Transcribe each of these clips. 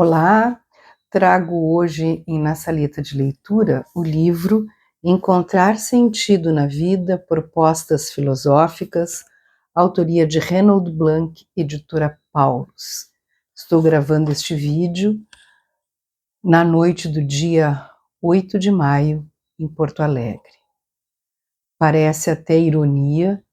Olá, trago hoje em Na Saleta de Leitura o livro Encontrar Sentido na Vida, Propostas Filosóficas, autoria de Renold Blanc, editora Paulus. Estou gravando este vídeo na noite do dia 8 de maio, em Porto Alegre. Parece até ironia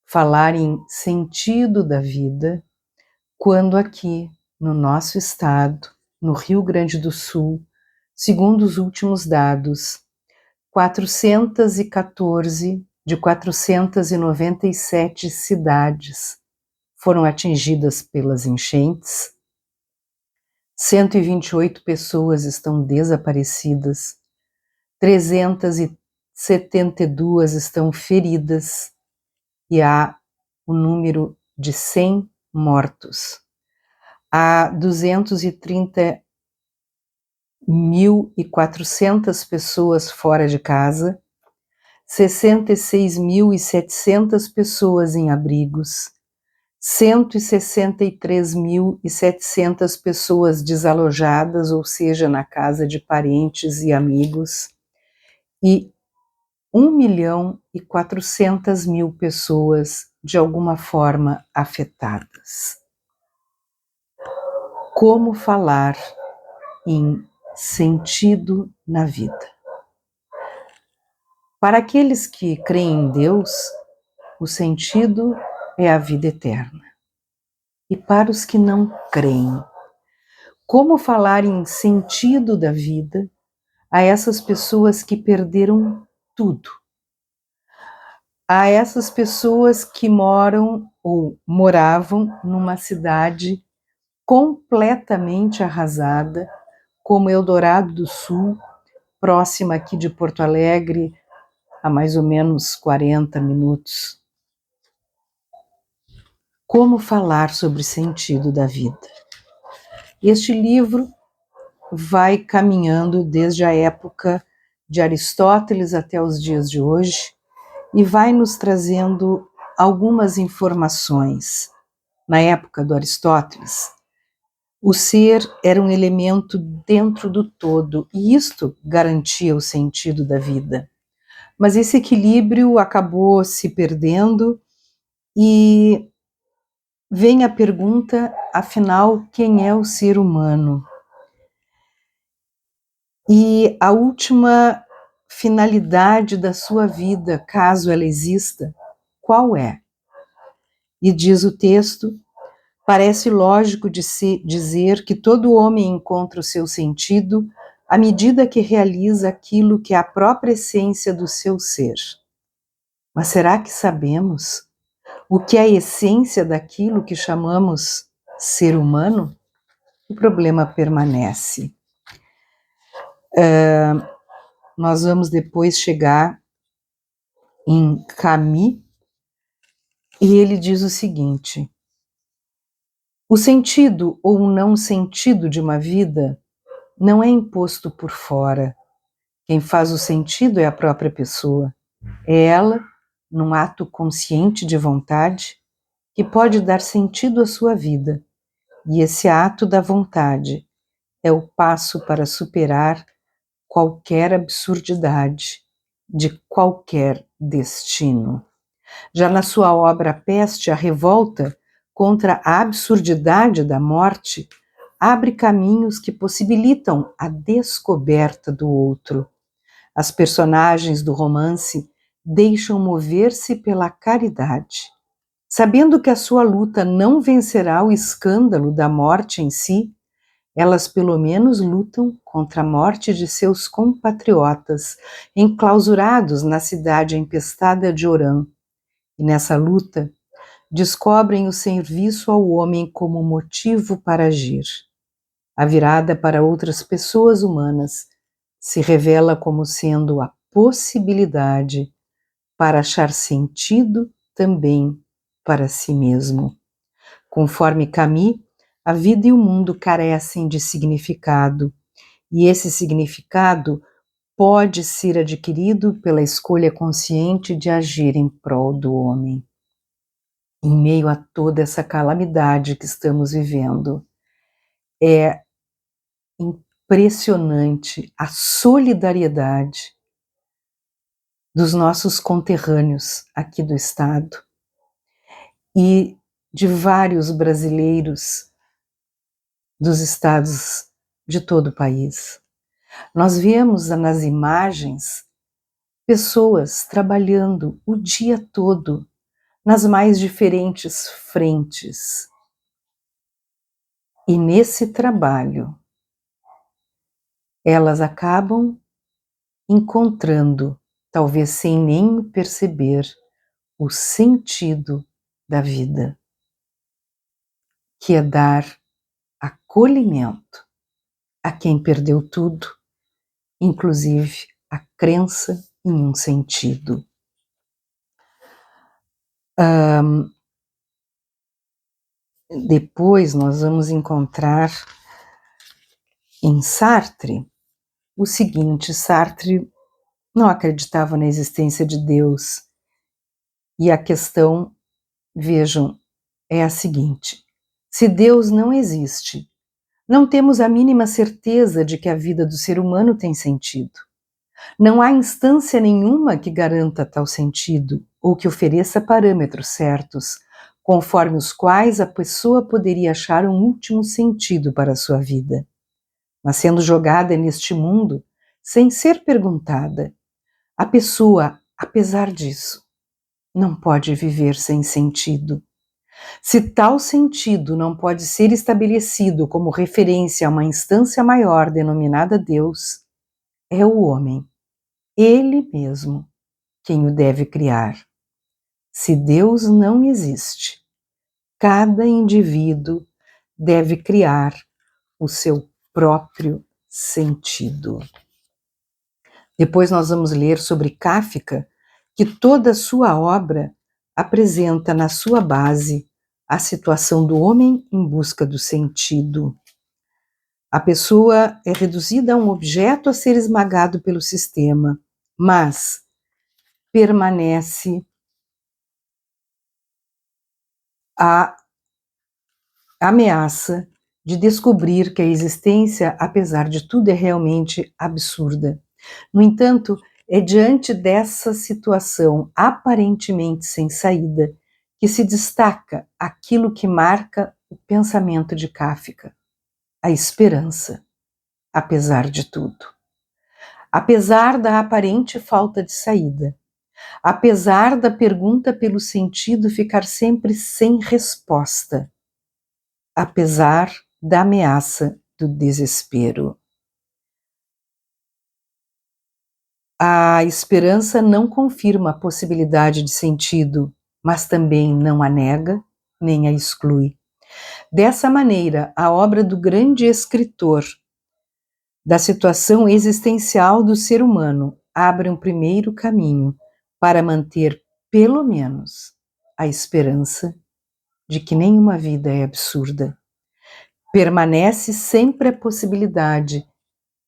falar em sentido da vida, quando aqui, no nosso estado, no Rio Grande do Sul, segundo os últimos dados, 414 de 497 cidades foram atingidas pelas enchentes, 128 pessoas estão desaparecidas, 372 estão feridas e há o número de 100 mortos. Há 230.400 pessoas fora de casa, 66.700 pessoas em abrigos, 163.700 pessoas desalojadas, ou seja, na casa de parentes e amigos, e 1.400.000 pessoas de alguma forma afetadas. Como falar em sentido na vida? Para aqueles que creem em Deus, o sentido é a vida eterna. E para os que não creem, como falar em sentido da vida a essas pessoas que perderam tudo? A essas pessoas que moram ou moravam numa cidade completamente arrasada, como Eldorado do Sul, próxima aqui de Porto Alegre, a mais ou menos 40 minutos. Como falar sobre o sentido da vida? Este livro vai caminhando desde a época de Aristóteles até os dias de hoje e vai nos trazendo algumas informações. Na época do Aristóteles, o ser era um elemento dentro do todo e isto garantia o sentido da vida. Mas esse equilíbrio acabou se perdendo e vem a pergunta, afinal, quem é o ser humano? E a última finalidade da sua vida, caso ela exista, qual é? E diz o texto, parece lógico de se dizer que todo homem encontra o seu sentido à medida que realiza aquilo que é a própria essência do seu ser. Mas será que sabemos o que é a essência daquilo que chamamos ser humano? O problema permanece. Nós vamos depois chegar em Camus, e ele diz o seguinte: o sentido ou o não sentido de uma vida não é imposto por fora. Quem faz o sentido é a própria pessoa. É ela, num ato consciente de vontade, que pode dar sentido à sua vida. E esse ato da vontade é o passo para superar qualquer absurdidade de qualquer destino. Já na sua obra Peste, a revolta contra a absurdidade da morte abre caminhos que possibilitam a descoberta do outro. As personagens do romance deixam mover-se pela caridade. Sabendo que a sua luta não vencerá o escândalo da morte em si, elas pelo menos lutam contra a morte de seus compatriotas, enclausurados na cidade empestada de Orã. E nessa luta, descobrem o serviço ao homem como motivo para agir. A virada para outras pessoas humanas se revela como sendo a possibilidade para achar sentido também para si mesmo. Conforme Camus, a vida e o mundo carecem de significado, e esse significado pode ser adquirido pela escolha consciente de agir em prol do homem. Em meio a toda essa calamidade que estamos vivendo, é impressionante a solidariedade dos nossos conterrâneos aqui do estado e de vários brasileiros dos estados de todo o país. Nós vemos nas imagens pessoas trabalhando o dia todo nas mais diferentes frentes. E nesse trabalho, elas acabam encontrando, talvez sem nem perceber, o sentido da vida, que é dar acolhimento a quem perdeu tudo, inclusive a crença em um sentido. Depois nós vamos encontrar em Sartre o seguinte: Sartre não acreditava na existência de Deus, e a questão, vejam, é a seguinte: se Deus não existe, não temos a mínima certeza de que a vida do ser humano tem sentido. Não há instância nenhuma que garanta tal sentido ou que ofereça parâmetros certos, conforme os quais a pessoa poderia achar um último sentido para a sua vida. Mas sendo jogada neste mundo, sem ser perguntada, a pessoa, apesar disso, não pode viver sem sentido. Se tal sentido não pode ser estabelecido como referência a uma instância maior denominada Deus, é o homem, ele mesmo, quem o deve criar. Se Deus não existe, cada indivíduo deve criar o seu próprio sentido. Depois nós vamos ler sobre Kafka, que toda a sua obra apresenta na sua base a situação do homem em busca do sentido. A pessoa é reduzida a um objeto a ser esmagado pelo sistema, mas permanece a ameaça de descobrir que a existência, apesar de tudo, é realmente absurda. No entanto, é diante dessa situação aparentemente sem saída que se destaca aquilo que marca o pensamento de Kafka: a esperança, apesar de tudo. Apesar da aparente falta de saída, apesar da pergunta pelo sentido ficar sempre sem resposta, apesar da ameaça do desespero. A esperança não confirma a possibilidade de sentido, mas também não a nega nem a exclui. Dessa maneira, a obra do grande escritor da situação existencial do ser humano abre um primeiro caminho para manter, pelo menos, a esperança de que nenhuma vida é absurda. Permanece sempre a possibilidade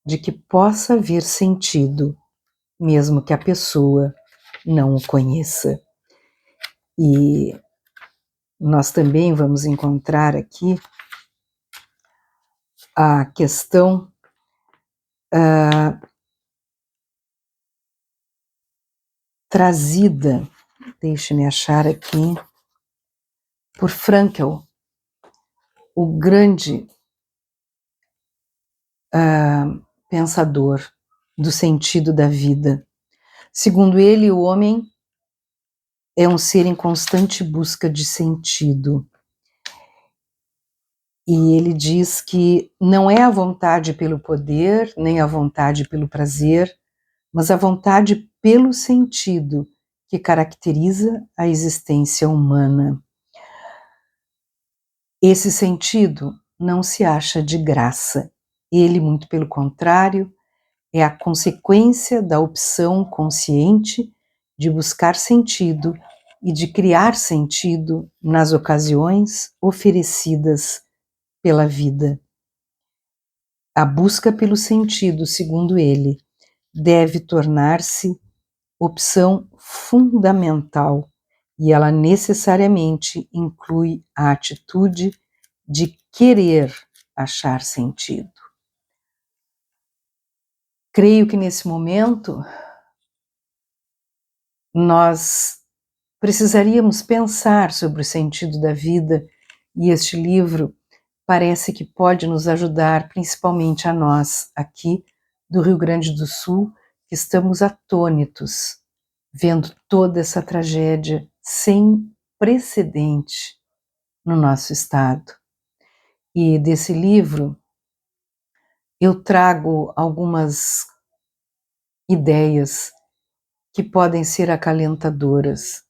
de que possa haver sentido, mesmo que a pessoa não o conheça. E nós também vamos encontrar aqui a questão trazida, deixe-me achar aqui, por Frankl, o grande pensador do sentido da vida. Segundo ele, o homem é um ser em constante busca de sentido. E ele diz que não é a vontade pelo poder, nem a vontade pelo prazer, mas a vontade pelo sentido que caracteriza a existência humana. Esse sentido não se acha de graça. Ele, muito pelo contrário, é a consequência da opção consciente de buscar sentido e de criar sentido nas ocasiões oferecidas pela vida. A busca pelo sentido, segundo ele, deve tornar-se opção fundamental e ela necessariamente inclui a atitude de querer achar sentido. Creio que nesse momento nós precisaríamos pensar sobre o sentido da vida, e este livro parece que pode nos ajudar, principalmente a nós aqui do Rio Grande do Sul, que estamos atônitos, vendo toda essa tragédia sem precedente no nosso estado. E desse livro eu trago algumas ideias que podem ser acalentadoras,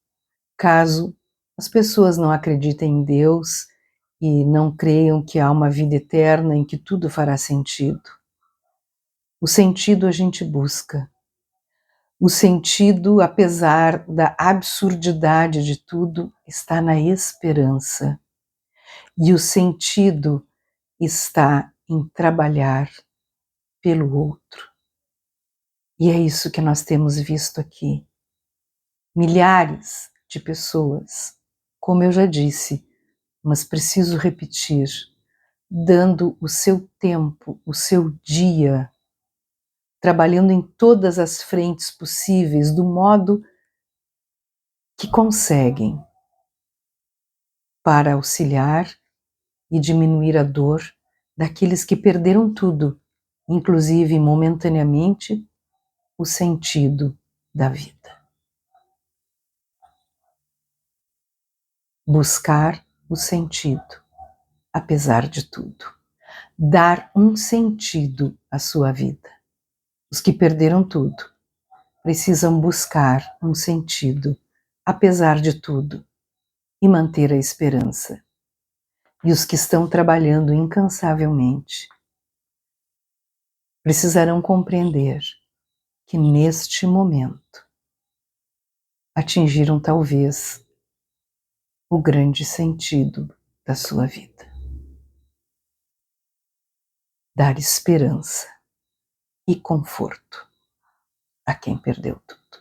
caso as pessoas não acreditem em Deus e não creiam que há uma vida eterna em que tudo fará sentido. O sentido a gente busca. O sentido, apesar da absurdidade de tudo, está na esperança. E o sentido está em trabalhar pelo outro. E é isso que nós temos visto aqui. Milhares de pessoas, como eu já disse, mas preciso repetir, dando o seu tempo, o seu dia, trabalhando em todas as frentes possíveis, do modo que conseguem, para auxiliar e diminuir a dor daqueles que perderam tudo, inclusive momentaneamente, o sentido da vida. Buscar o sentido, apesar de tudo. Dar um sentido à sua vida. Os que perderam tudo precisam buscar um sentido, apesar de tudo, e manter a esperança. E os que estão trabalhando incansavelmente precisarão compreender que neste momento atingiram talvez o grande sentido da sua vida. Dar esperança e conforto a quem perdeu tudo.